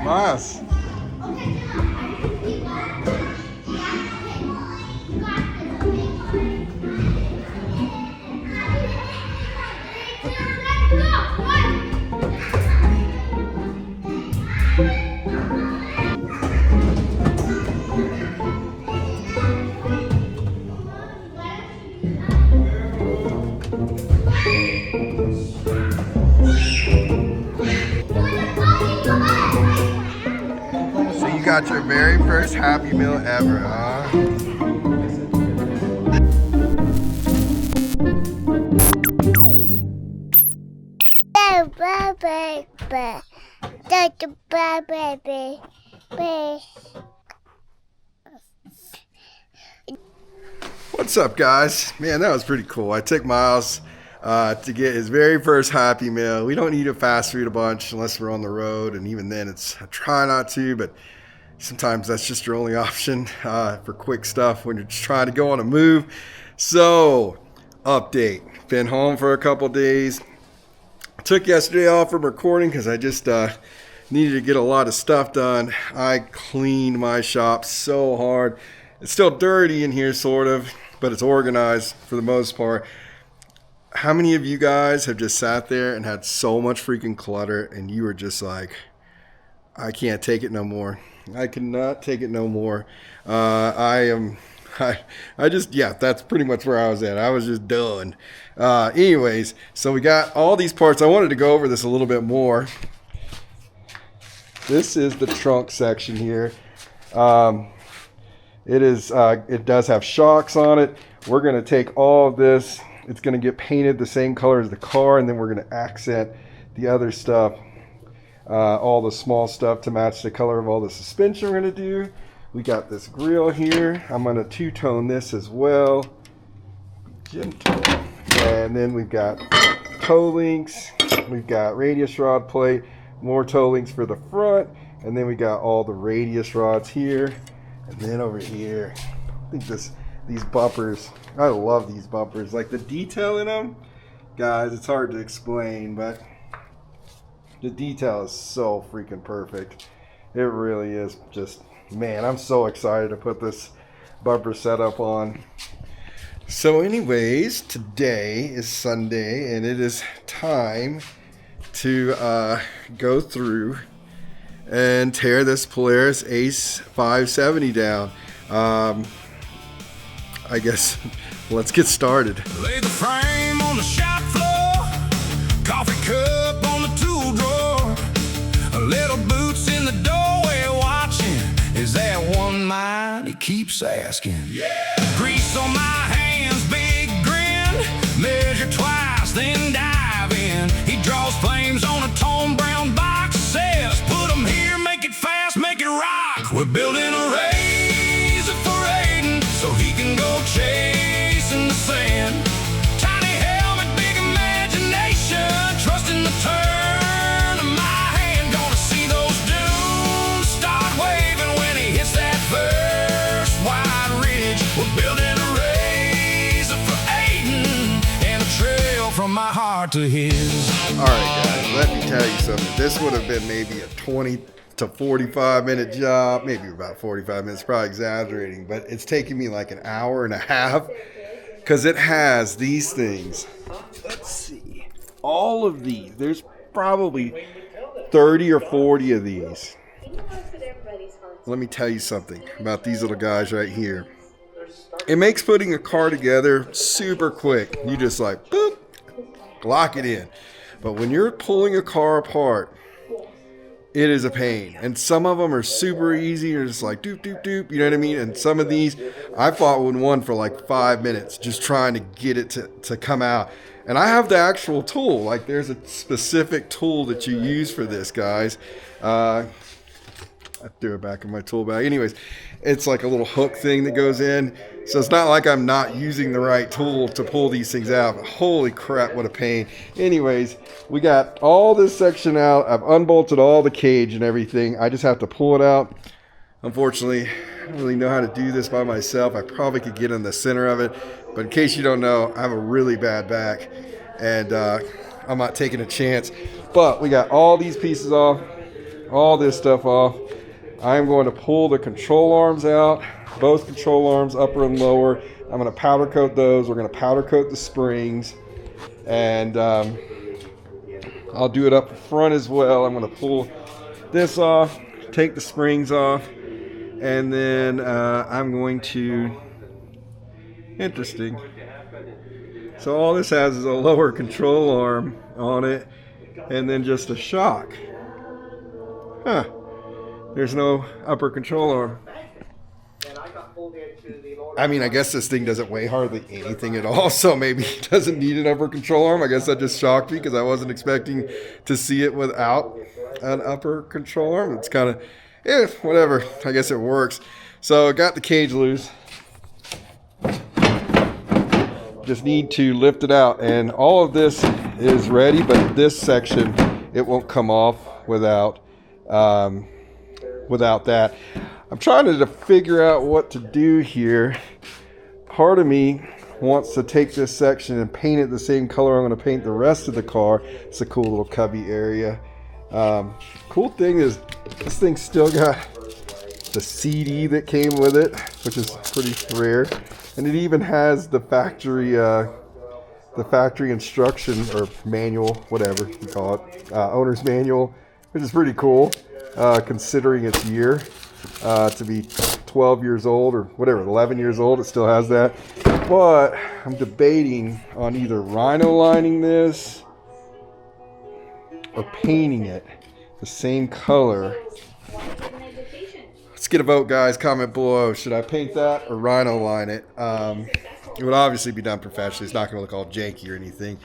Nice. So you got your very first Happy Meal ever, huh? What's up, guys? Man, that was pretty cool. I took Miles to get his very first Happy Meal. We don't eat a fast food a bunch unless we're on the road, and even then I try not to, but sometimes that's just your only option for quick stuff when you're just trying to go on a move. So, update. Been home for a couple days. Took yesterday off from recording because I just needed to get a lot of stuff done. I cleaned my shop so hard. It's still dirty in here, sort of, but it's organized for the most part. How many of you guys have just sat there and had so much freaking clutter and you were just like, I can't take it no more. I cannot take it no more. I just, yeah, that's pretty much where I was at. I was just done. Anyways, so we got all these parts. I wanted to go over this a little bit more. This is the trunk section here. It does have shocks on it. We're going to take all of this. It's going to get painted the same color as the car, and then we're going to accent the other stuff, all the small stuff to match the color of all the suspension we're going to do. We got this grill here. I'm going to two-tone this as well. Gentle. And then we've got toe links. We've got radius rod plate, more toe links for the front, and then we got all the radius rods here. And then over here, I think these bumpers, I love these bumpers. Like the detail in them, guys, it's hard to explain, but the detail is so freaking perfect. It really is. Just, man, I'm so excited to put this bumper setup on. So anyways, today is Sunday, and it is time to go through and tear this Polaris Ace 570 down. I guess let's get started. Lay the frame on the shop floor, coffee cup on the tool drawer, little boots in the doorway watching. Is that one mine? He keeps asking. Yeah. Grease on my hands, big grin, measure twice, then dive in. He draws flames on a tone brown box, says put them here, make it fast, make it rock. We're building a razor for Aiden so he can go chasing the sand. Tiny helmet, big imagination, trusting the turn of my hand. Gonna see those dunes start waving when he hits that first wide ridge. We're building a razor for Aiden and a trail from my heart to his. All right, guys, let me tell you something. This would have been maybe a 20 to 45 minute job, maybe about 45 minutes, probably exaggerating, but it's taking me like an hour and a half because it has these things. Let's see, all of these. There's probably 30 or 40 of these. Let me tell you something about these little guys right here. It makes putting a car together super quick. You just like, boop, lock it in. But when you're pulling a car apart, it is a pain. And some of them are super easy. You're just like doop, doop, doop. You know what I mean? And some of these, I fought with one for like 5 minutes just trying to get it to come out. And I have the actual tool. Like there's a specific tool that you use for this, guys. I threw it back in my tool bag. Anyways, it's like a little hook thing that goes in. So it's not like I'm not using the right tool to pull these things out. But holy crap, what a pain. Anyways, we got all this section out. I've unbolted all the cage and everything. I just have to pull it out. Unfortunately, I don't really know how to do this by myself. I probably could get in the center of it. But in case you don't know, I have a really bad back. And I'm not taking a chance. But we got all these pieces off. all this stuff off. I'm going to pull the control arms out, both control arms, upper and lower. I'm going to powder coat those. We're going to powder coat the springs, and I'll do it up front as well. I'm going to pull this off, take the springs off, and then I'm going to, interesting. So all this has is a lower control arm on it, and then just a shock. Huh. There's no upper control arm. I mean, I guess this thing doesn't weigh hardly anything at all, so maybe it doesn't need an upper control arm. I guess that just shocked me because I wasn't expecting to see it without an upper control arm. It's kind of, whatever. I guess it works. So I got the cage loose. Just need to lift it out, and all of this is ready, but this section, it won't come off without that. I'm trying to figure out what to do here. Part of me wants to take this section and paint it the same color I'm going to paint the rest of the car. It's a cool little cubby area. Cool thing is this thing still got the CD that came with it, which is pretty rare, and it even has the factory instruction or manual, whatever you call it, owner's manual, which is pretty cool considering its year. To be 12 years old or whatever, 11 years old, it still has that. But I'm debating on either rhino lining this or painting it the same color. Let's get a vote, guys. Comment below. Should I paint that or rhino line it? It would obviously be done professionally. It's not going to look all janky or anything.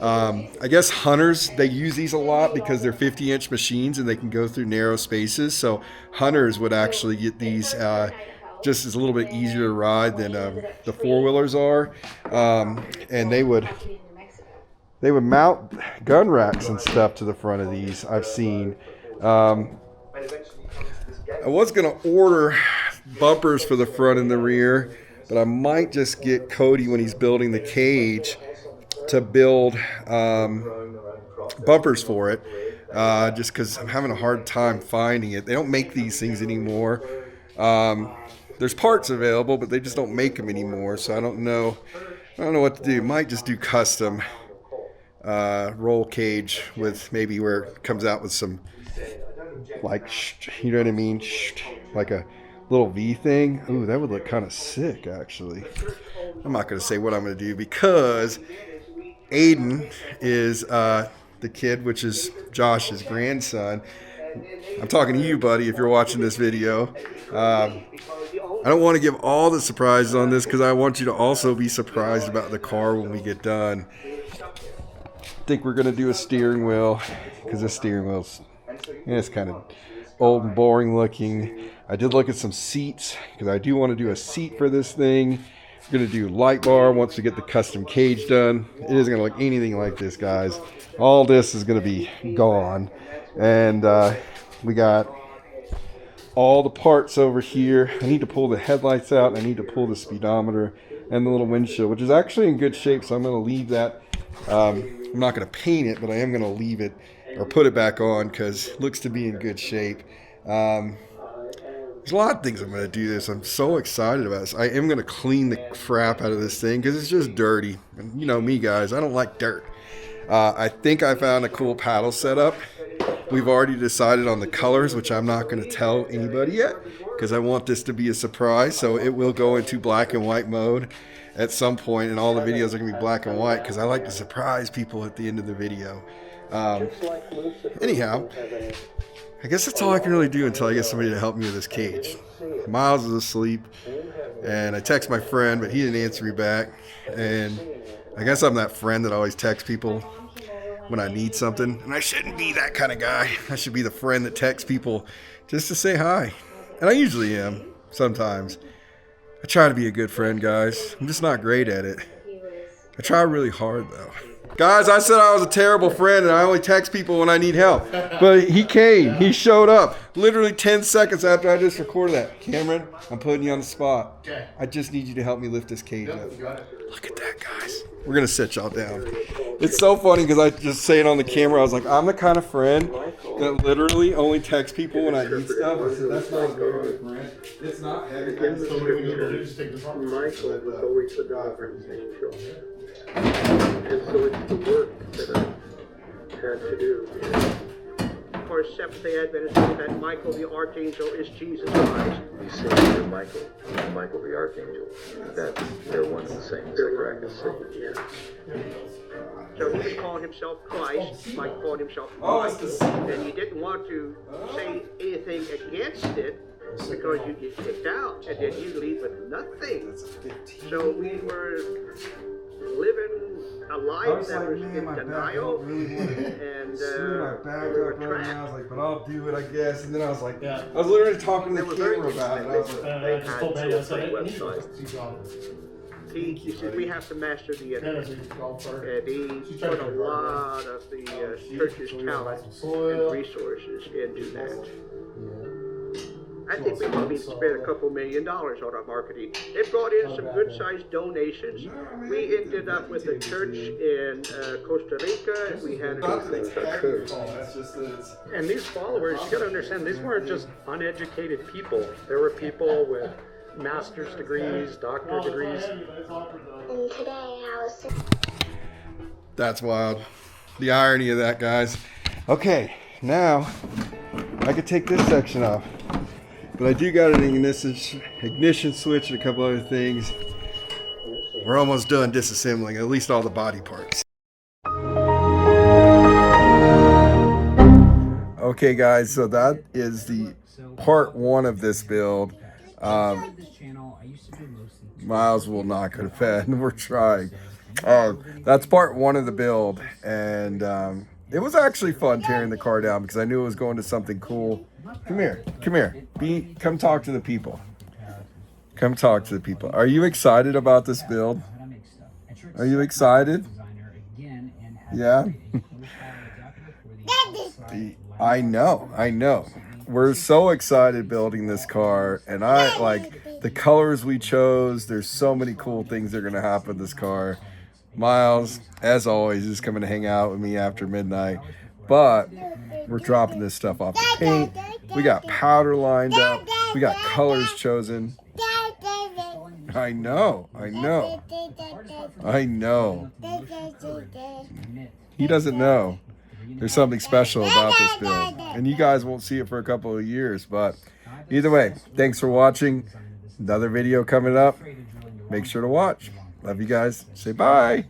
I guess hunters, they use these a lot because they're 50-inch machines and they can go through narrow spaces. So hunters would actually get these just as a little bit easier to ride than the four-wheelers are. And they would mount gun racks and stuff to the front of these, I've seen. I was going to order bumpers for the front and the rear, but I might just get Cody, when he's building the cage, to build bumpers for it, just because I'm having a hard time finding it. They don't make these things anymore. There's parts available, but they just don't make them anymore, so I don't know what to do. Might just do custom roll cage with maybe where it comes out with some, like, you know what I mean, like a little V thing. Ooh, that would look kind of sick, actually. I'm not going to say what I'm going to do because Aiden is the kid, which is Josh's grandson. I'm talking to you, buddy, if you're watching this video. I don't want to give all the surprises on this because I want you to also be surprised about the car when we get done. I think we're going to do a steering wheel because this steering wheel's it's kind of old and boring looking. I did look at some seats because I do want to do a seat for this thing. We're going to do light bar once we get the custom cage done. It isn't going to look anything like this, guys. All this is going to be gone. And we got all the parts over here. I need to pull the headlights out. I need to pull the speedometer and the little windshield, which is actually in good shape. So I'm going to leave that. I'm not going to paint it, but I am going to leave it or put it back on because it looks to be in good shape. There's a lot of things I'm going to do this. I'm so excited about this. I am going to clean the crap out of this thing because it's just dirty. And you know me, guys. I don't like dirt. I think I found a cool paddle setup. We've already decided on the colors, which I'm not going to tell anybody yet because I want this to be a surprise. So it will go into black and white mode at some point, and all the videos are going to be black and white because I like to surprise people at the end of the video. Anyhow, I guess that's all I can really do until I get somebody to help me with this cage. Miles is asleep, and I text my friend, but he didn't answer me back. And I guess I'm that friend that always texts people when I need something. And I shouldn't be that kind of guy. I should be the friend that texts people just to say hi. And I usually am, sometimes. I try to be a good friend, guys. I'm just not great at it. I try really hard, though. Guys, I said I was a terrible friend and I only text people when I need help. But he came. He showed up. Literally 10 seconds after I just recorded that. Cameron, I'm putting you on the spot. Okay. I just need you to help me lift this cage up. You got it. Look at that, guys. We're going to sit y'all down. It's so funny because I just say it on the camera. I was like, I'm the kind of friend that literally only texts people when I need stuff. I said, that's not a very good friend. It's not heavy. So what do we need to do? Just take this off? Michael was always the driver of the angel. And so it's the work that I had to do. Of course, Seventh-day Adventists say that Michael the Archangel is Jesus Christ. We say you're Michael, Michael the Archangel. That they're one and the same. They're correct. So he was calling himself Christ, Mike called himself Oh, it's Christ, the and you didn't want to say anything against it because you get kicked out, and then you leave with nothing. So we were living a life that was in denial, and we were trapped. like, but I'll do it, I guess. And then I was like, Yeah. I was literally talking to They the were very camera about it. I was like, I just told Manny, I said, Website. he needs to see golf. He said we have to master the Manny's internet. a golfer. And he put a lot of the church's talent and resources into that. I think we probably spent a couple $1 million on our marketing. It brought in some good-sized donations. We ended up with a church in Costa Rica. We had that's just And these followers, you gotta understand, these weren't just uneducated people. There were people with master's degrees, doctorate degrees. And today I was That's wild. The irony of that, guys. Okay, now I could take this section off. But I do got an ignition switch and a couple other things. We're almost done disassembling, at least all the body parts. Okay, guys, so that is the part one of this build. Miles will not go to bed. We're trying. That's part one of the build, and it was actually fun tearing the car down because I knew it was going to something cool. Come here. Come talk to the people. Come talk to the people. Are you excited about this build? Are you excited? Yeah. I know. We're so excited building this car, and I like the colors we chose. There's so many cool things that are gonna happen with this car. Miles, as always, is coming to hang out with me after midnight, but we're dropping this stuff off the paint. We got powder lined up. We got colors chosen. I know. He doesn't know. There's something special about this build, and you guys won't see it for a couple of years, but either way, thanks for watching. Another video coming up. Make sure to watch. Love you guys. Say bye.